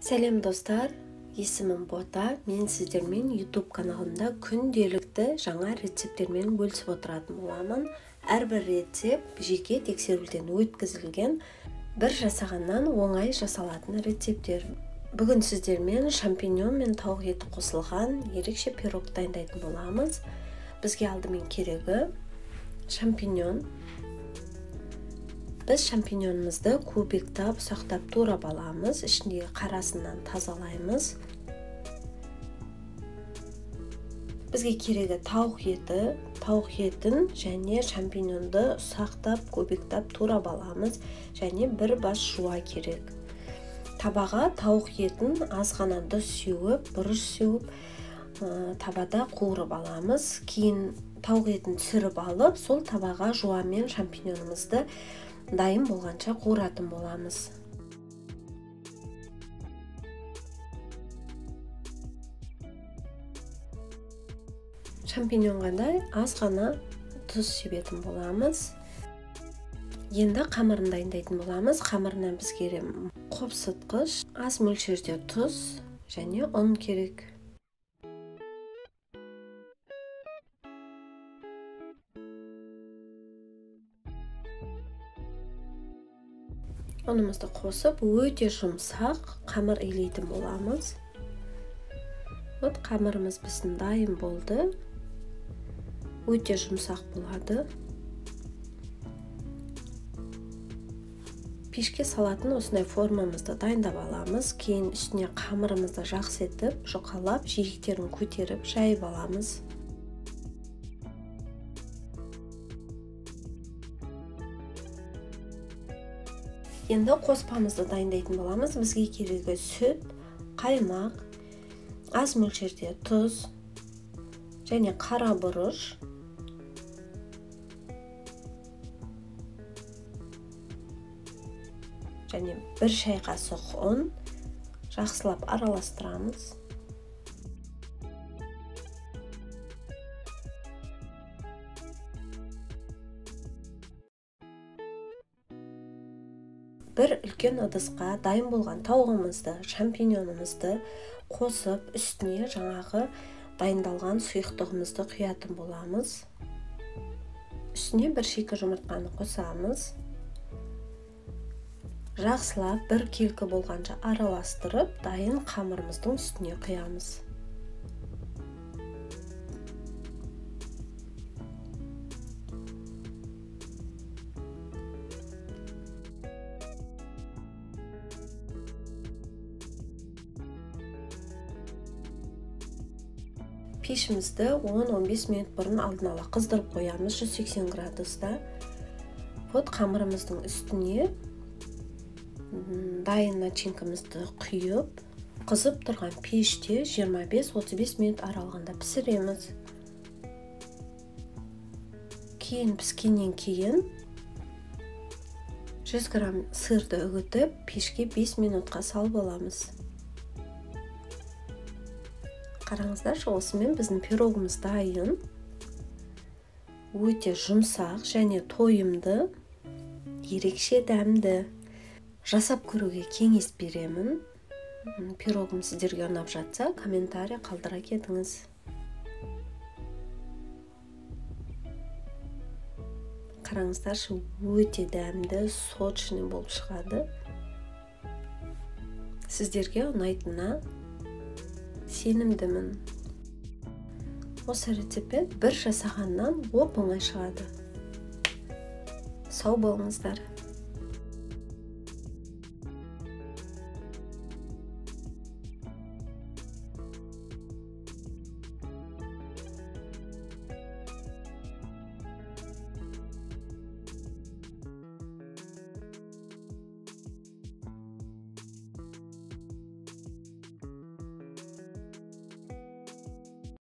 Сәлем достар, есімім Бота. Мен сіздермен YouTube каналында күнделікті жаңа рецепттермен бөлісіп отыратын боламын. Әрбір рецепт жеке тексеруден өткізілген, бір жасағаннан оңай жасалатын рецепттер. Бүгін сіздермен шампиньон мен тауық еті қосылған ерекше пирог дайындайтын боламыз. Бізге алдымен керегі шампиньон. Біз шампиньонымызды кубиктап, ұсақтап турап аламыз, ішіндегі қарасынан тазалаймыз. Бізге керегі тауық етін және шампиньонды ұсақтап, кубиктап турап аламыз, және бір бас жуа керек. Табаға тауық етін аз ғана дұрыс сеуіп, бұрыш сеуіп, табада қуырып аламыз. Кейін тауық етін түсіріп алып, сол табаға жуа мен шампиньонымызды дайын болғанша қуыратын боламыз. Шампиньонға да аз ғана тұз себетін боламыз. Енді қамырын дайындайтын боламыз. Қамырына бізге қопсытқыш, аз мөлшерде тұз және ұн керек. Ұнымызды қосып, өте жұмсақ қамыр илейтін боламыз. Қамырымыз біздің дайын болды. Өте жұмсақ болады. Пешке салатын осындай формамызды дайындап аламыз. Кейін үстіне қамырымызды жақсы етіп, жұқалап, жиектерін көтеріп, жайып аламыз. Енді қоспамызды дайындайтын боламыз. Бізге керегі сүт, қаймақ, аз мөлшерде тұз және қара бұрыш. Және бір шай қасық ұн жақсылап араластырамыз. Бір үлкен ыдысқа дайын болған тауығымызды, шампиньонымызды қосып, үстіне жаңағы дайындалған сұйықтығымызды құятын боламыз. Үстіне бір шикі жұмыртқаны қосамыз. Жақсылап бір келкі болғанша араластырып, дайын қамырымыздың үстіне құямыз. Пешімізді 10-15 минут бұрын алдын ала қыздырып қоямыз 180 градуста. Қамырымыздың үстіне дайын начинкамызды құйып, қызып тұрған пеште 25-35 минут аралығында пісіреміз. Кейін піскеннен кейін 100 грамм сырды үгітіп, пешке 5 минутқа салып аламыз. Қараңыздаршы, осымен біздің пирогымыз дайын. Өте жұмсақ және тойымды, ерекше дәмді. Жасап көруге кеңес беремін. Пирогым сіздерге ұнап жатса, комментарий қалдыра кетіңіз. Қараңыздаршы, өте дәмді, сочный болып шығады. Сіздерге ұнайтынына сенімдімін. Осы рецепт бір жасағаннан оп-оңай шығады. Сау болыңыздар.